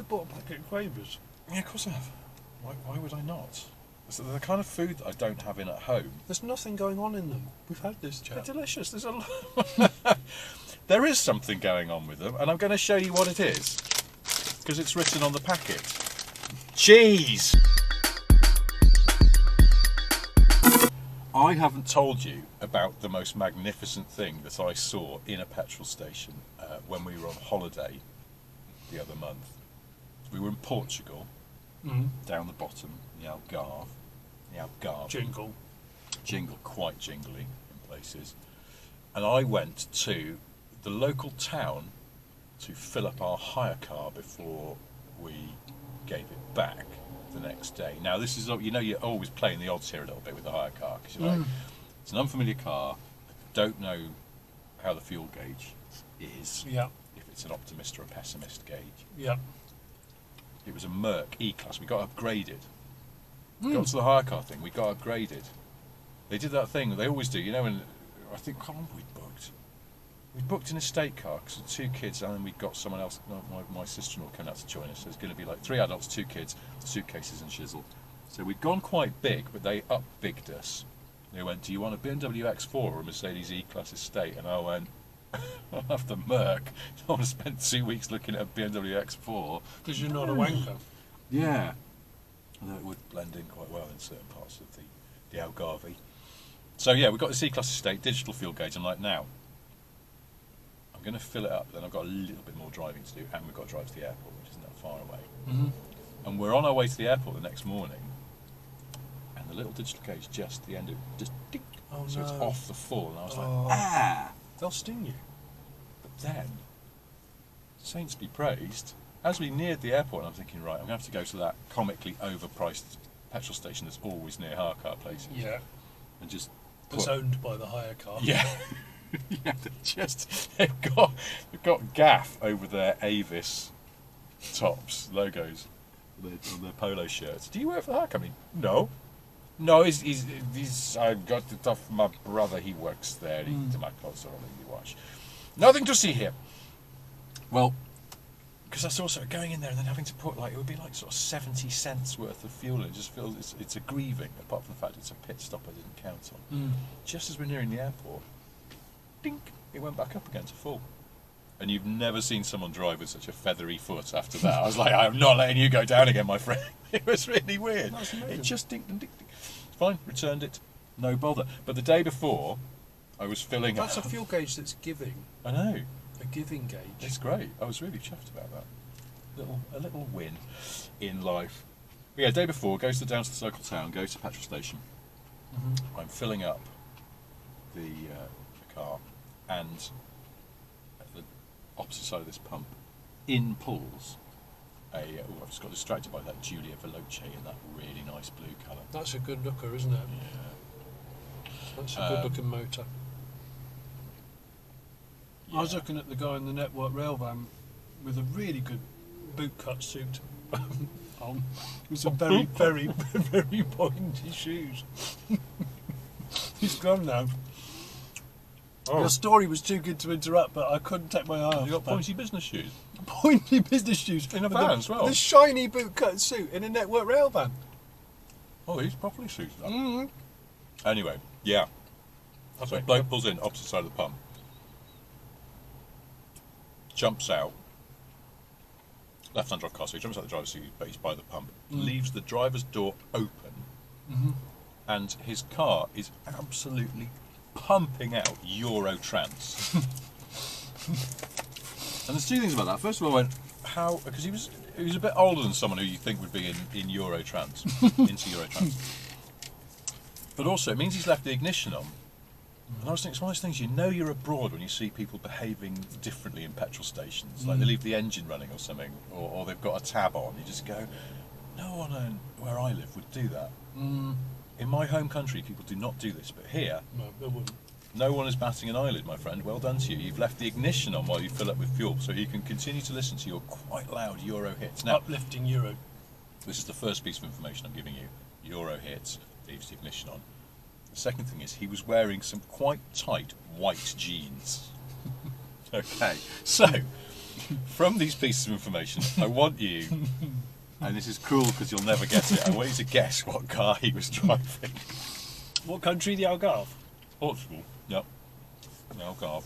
you bought a packet of Quavers? Yeah, of course I have. Why would I not? It's the kind of food that I don't have in at home. There's nothing going on in them. We've had this chat. They're delicious. There's a lot. There is something going on with them, and I'm going to show you what it is, because it's written on the packet. Cheese! I haven't told you about the most magnificent thing that I saw in a petrol station when we were on holiday the other month. We were in Portugal, down the bottom, the Algarve. Jingle, quite jingly in places. And I went to the local town to fill up our hire car before we gave it back the next day. Now this is, you know, you're always playing the odds here a little bit with the hire car, because you're like, it's an unfamiliar car, I don't know how the fuel gauge is, if it's an optimist or a pessimist gauge. It was a Merc E-Class. We got upgraded. Got to the hire car thing, we got upgraded. They did that thing they always do, you know, and I think, how long we booked? We booked an estate car because of 2 kids, and then we got someone else, my sister-in-law came out to join us, so it's going to be like 3 adults, 2 kids, suitcases and shizzle. So we'd gone quite big, but they up-bigged us. They went, do you want a BMW X4 or a Mercedes E-Class estate? And I went, I'll have the Merc. I want to spend 2 weeks looking at a BMW X4. Because you're not a wanker. Yeah. Although it would blend in quite well in certain parts of the Algarve. So yeah, we've got the E-Class estate, digital fuel gauge. I'm like, now, I'm going to fill it up, then I've got a little bit more driving to do, and we've got to drive to the airport, which isn't that far away. And we're on our way to the airport the next morning, and the little digital gauge just, the end of just ding, so it's off the full, and I was like, they'll sting you. But then, saints be praised, as we neared the airport, I'm thinking, right, I'm going to have to go to that comically overpriced petrol station that's always near hire car places. Yeah. And just It's owned by the hire car. Yeah. Yeah, they've got gaff over their Avis tops, logos, on their polo shirts. Do you work for the hire company? No. No, he's I got it off from my brother, he works there, he did my clothes are all in the wash. Nothing to see here. Well, because that's also going in there and then having to put, like, it would be like sort of 70 cents worth of fuel in. It just feels it's a grieving, apart from the fact it's a pit stop I didn't count on. Just as we're nearing the airport, dink, it went back up again to full. And you've never seen someone drive with such a feathery foot after that. I was like, I'm not letting you go down again, my friend. It was really weird. It just dinked and dinked. Fine, returned it, no bother. But the day before, I was filling up. That's a fuel gauge that's giving. I know. A giving gauge. It's great. I was really chuffed about that. A little win in life. But yeah, day before, down to the local town, go to the petrol station. I'm filling up the car, and at the opposite side of this pump, in pulls I just got distracted by that Giulia Veloce in that really nice blue colour. That's a good looker, isn't it? Yeah. That's a good looking motor. Yeah. I was looking at the guy in the Network rail van with a really good bootcut suit on, with some very, very, very pointy shoes. He's gone now. Your story was too good to interrupt, but I couldn't take my eye off. You got pointy business shoes? Pointy business shoes. In a van as well? The shiny bootcut suit in a Network rail van. Oh, he's properly suited up. Anyway, yeah. So a bloke pulls in, opposite side of the pump. Jumps out. Left-hand drive car, so he jumps out the driver's seat, but he's by the pump. Leaves the driver's door open. And his car is absolutely pumping out Eurotrans. And there's 2 things about that. First of all, I went, how? Because he was a bit older than someone who you think would be in Eurotrans, into Eurotrans. But also, it means he's left the ignition on. And I was thinking, it's one of those things, you know you're abroad when you see people behaving differently in petrol stations. Like they leave the engine running or something, or they've got a tab on. You just go, no one where I live would do that. In my home country, people do not do this, but here, No, they wouldn't. No one is batting an eyelid, my friend. Well done to you. You've left the ignition on while you fill up with fuel, so you can continue to listen to your quite loud Euro hits. Now, uplifting Euro. This is the first piece of information I'm giving you. Euro hits, leaves the ignition on. The second thing is he was wearing some quite tight white jeans. Okay, so From these pieces of information, I want you, and this is cruel because you'll never get it, I want you to guess what car he was driving. What country? The Algarve? Portugal. Yep. The Algarve.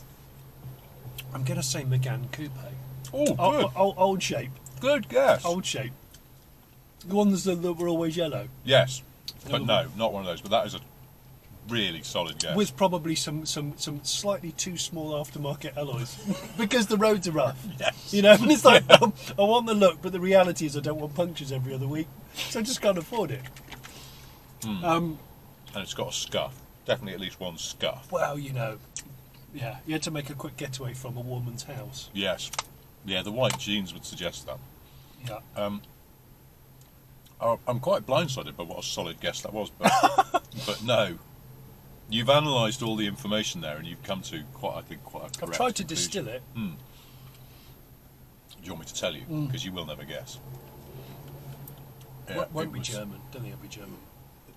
I'm going to say Megane Coupe. Oh, good. Old shape. Good guess. Old shape. The ones that were always yellow. Yes. But no, not one of those. But that is a really solid guess. With probably some slightly too small aftermarket alloys. Because the roads are rough. Yes. You know, and it's like, I want the look, but the reality is I don't want punctures every other week. So I just can't afford it. And it's got a scuff. Definitely at least one scuff. Well, you know, yeah, you had to make a quick getaway from a woman's house. Yes. Yeah, the white jeans would suggest that. Yeah. I'm quite blindsided by what a solid guess that was, but no. You've analysed all the information there and you've come to quite a correct I've tried to conclusion. distill it. Do you want me to tell you? Because you will never guess. Yeah, Won't be German. Don't think it'll be German.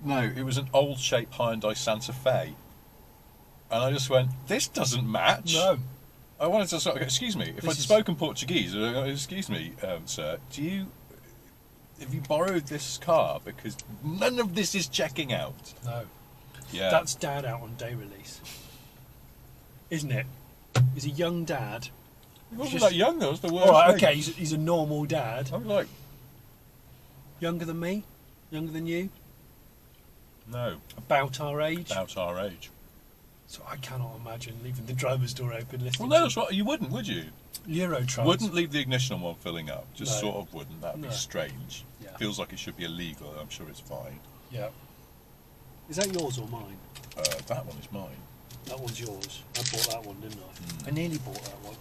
No, it was an old-shaped Hyundai Santa Fe. And I just went, this doesn't match. No. I wanted to sort of, excuse me, if I'd spoken Portuguese, excuse me, sir, have you borrowed this car? Because none of this is checking out. No. Yeah. That's Dad out on day release. Isn't it? He's a young dad. He wasn't that young, though. It was the worst Alright, thing. okay, he's a normal dad. I was like, Younger than me? Younger than you? no, About our age? about our age. So I cannot imagine leaving the driver's door open listening Well, no, that's what you wouldn't, would you? Euro trucks. Wouldn't leave the ignition on while filling up. Just No. sort of wouldn't. That'd be No. strange. Yeah. Feels like it should be illegal. I'm sure it's fine. Yeah. Is that yours or mine? That one is mine. That one's yours. I bought that one, didn't I? I nearly bought that one.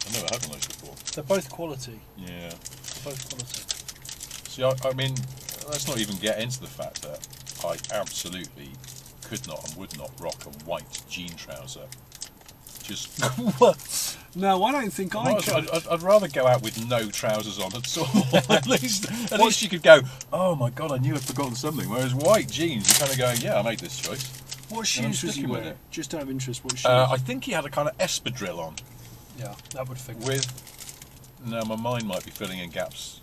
I've never had one of those before. They're both quality. Yeah. They're both quality. See, I mean, let's not even get into the fact that I absolutely could not and would not rock a white jean trouser. Just, No, I don't think I could. I'd rather go out with no trousers on at all. at least you could go, oh my god, I knew I'd forgotten something. Whereas white jeans, you kind of go, yeah, I made this choice. What I'm shoes was he sticking with wearing? it. Just out of interest, what shoes? I think he had a kind of espadrille on. Yeah, that would figure. Now my mind might be filling in gaps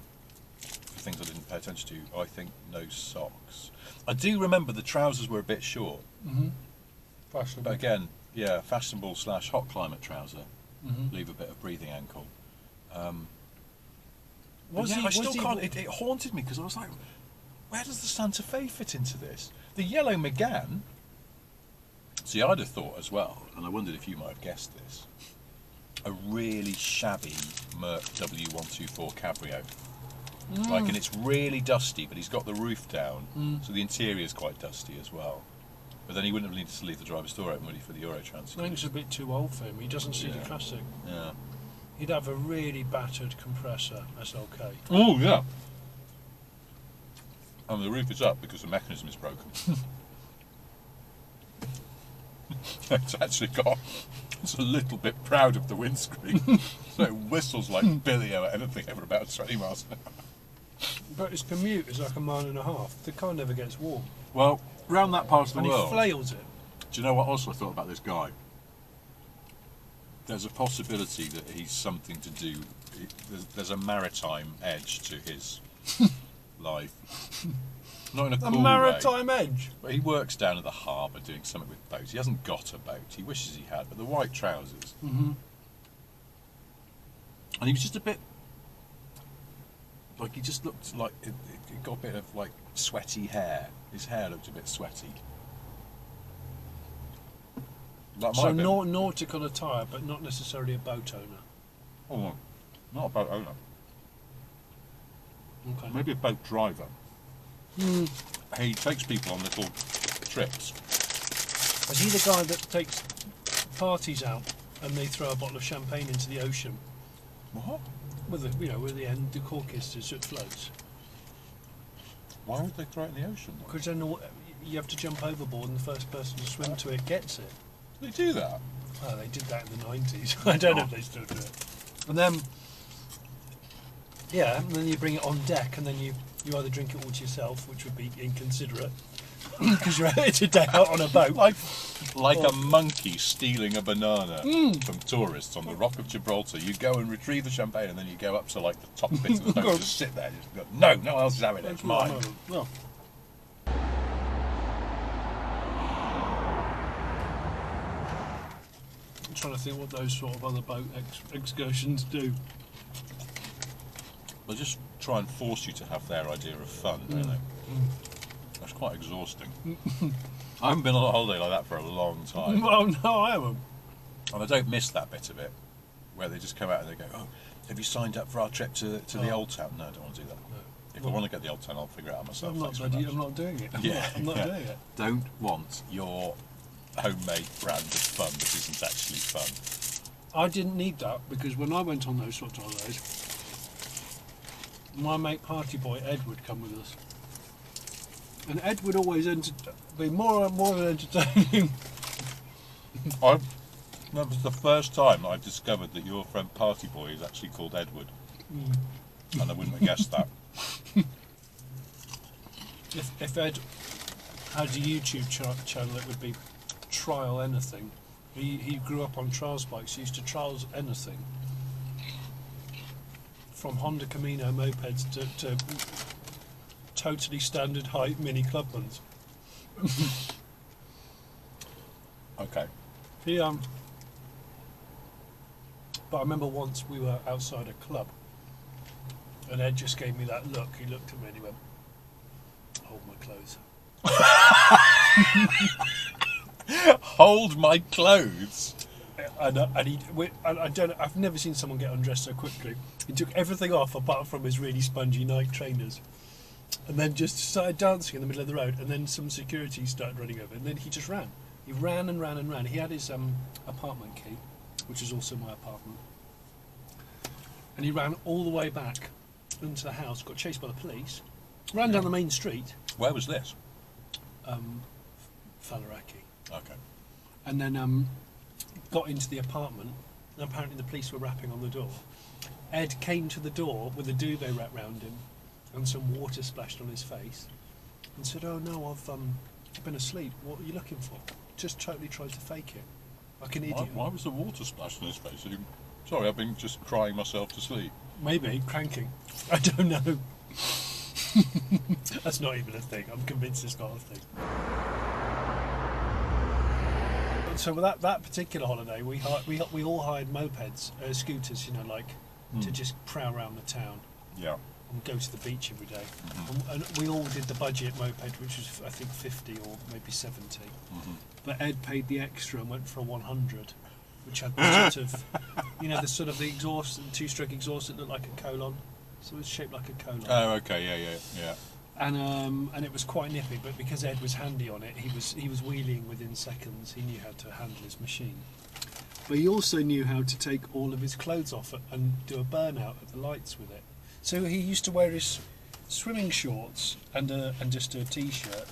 for things I didn't pay attention to. I think no socks. I do remember the trousers were a bit short. Fashionable. But again, yeah, fashionable / hot climate trouser. Mm-hmm. Leave a bit of breathing ankle. Was yeah, he- I still was he- can't. It haunted me because I was like, where does the Santa Fe fit into this? The yellow Megane. See, I'd have thought as well, and I wondered if you might have guessed this. A really shabby Merc W124 Cabrio. Like, and it's really dusty, but he's got the roof down, so the interior's quite dusty as well. But then he wouldn't have needed to leave the driver's door open, would he, for the Eurotrans? I think it's a bit too old for him. He doesn't see the Yeah. classic. Yeah. He'd have a really battered compressor SLK. Oh, yeah. And the roof is up because the mechanism is broken. It's actually got... It's a little bit proud of the windscreen. So it whistles like Billy at anything over about 20 miles an hour. But his commute is like 1.5 miles. The car never gets warm. Well, round that part of the And he world... flails it. Do you know what else I thought about this guy? There's a possibility that he's something to do... There's a maritime edge to his life. Not in a A cool way. maritime edge. But he works down at the harbour doing something with boats. He hasn't got a boat. He wishes he had, but the white trousers. Mm-hmm. And he was just a bit... Like, he just looked like... It got a bit of, like, sweaty hair. His hair looked a bit sweaty. That might So have been- nautical attire, but not necessarily a boat owner. Oh, no. Not a boat owner. Okay. Maybe a boat driver. Mm. He takes people on little trips. Is he the guy that takes parties out and they throw a bottle of champagne into the ocean What? with the, where the end the cork is so it floats? Why would they throw it in the ocean? Because then you have to jump overboard and the first person to swim to it gets it. They do that. Oh, they did that in the 90s. I don't know if they still do it. And then, and then you bring it on deck and then you either drink it all to yourself, which would be inconsiderate, because you're out a day out on a boat. Like a monkey stealing a banana from tourists on the Rock of Gibraltar. You go and retrieve the champagne, and then you go up to like the top bit of the boat and just sit there. And just go, no one else is having it. It's mine. Well. I'm trying to think what those sort of other boat excursions do. They just try and force you to have their idea of fun, don't they? That's quite exhausting. I haven't been on a holiday like that for a long time. Well, no, I haven't. And I don't miss that bit of it, where they just come out and they go, oh, have you signed up for our trip to the Old Town? No, I don't want to do that. No. If I want to get the Old Town, I'll figure it out myself. I'm not doing it. I'm not doing it. Don't want your homemade brand of fun that isn't actually fun. I didn't need that, because when I went on those sorts of holidays, my mate party boy Ed would come with us. And Ed would always be more than entertaining. That was the first time I discovered that your friend Party Boy is actually called Edward. And I wouldn't have guessed that. If Ed had a YouTube channel, it would be Trial Anything. He grew up on trials bikes. He used to trials anything. From Honda Camino mopeds to totally standard height mini clubmans. Okay. But I remember once we were outside a club, and Ed just gave me that look. He looked at me and he went, "Hold my clothes." Hold my clothes. I've never seen someone get undressed so quickly. He took everything off apart from his really spongy Nike trainers, and then just started dancing in the middle of the road. And then some security started running over, and then he just ran. He ran and ran and ran. He had his apartment key, which is also my apartment, and he ran all the way back into the house. Got chased by the police. Ran down the main street. Where was this? Faliraki. Okay. And then got into the apartment, and apparently the police were rapping on the door. Ed came to the door with a duvet wrapped round him and some water splashed on his face, and said, "Oh no, I've been asleep. What are you looking for?" Just totally tried to fake it, like an idiot. Why was the water splashed on his face? Sorry, I've been just crying myself to sleep. Maybe cranking. I don't know. That's not even a thing. I'm convinced it's not a thing. So with that particular holiday, we all hired mopeds, scooters, to just prowl around the town. Yeah. And go to the beach every day. And we all did the budget moped, which was I think 50 or maybe 70. But Ed paid the extra and went for a 100, which had the sort of, the exhaust, the two-stroke exhaust that looked like a colon. So it was shaped like a colon. Oh, okay, yeah. And it was quite nippy, but because Ed was handy on it, he was wheeling within seconds. He knew how to handle his machine. But he also knew how to take all of his clothes off and do a burnout at the lights with it. So he used to wear his swimming shorts and just a t-shirt,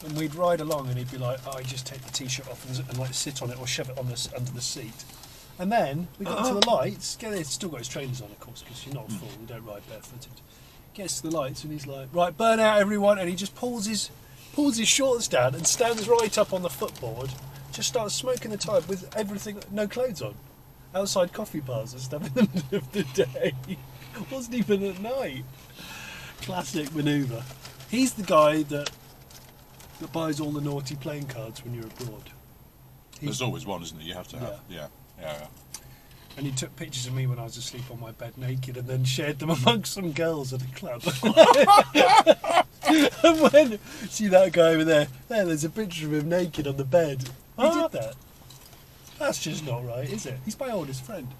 and we'd ride along, and he'd be like, "Oh, I just take the t-shirt off and like sit on it or shove it on under the seat." And then we got to the lights. He's still got his trainers on, of course, because you're not a fool. You don't ride barefooted. Gets to the lights and he's like, "Right, burn out everyone," and he just pulls his shorts down and stands right up on the footboard, just starts smoking the tire with everything, no clothes on, outside coffee bars and stuff in the middle of the day. Wasn't even at night. Classic manoeuvre. He's the guy that buys all the naughty playing cards when you're abroad. There's always one, isn't there? You have to have. Yeah. And he took pictures of me when I was asleep on my bed naked and then shared them amongst some girls at a club. And see that guy over there? There's a picture of him naked on the bed. He did that. That's just not right, is it? He's my oldest friend.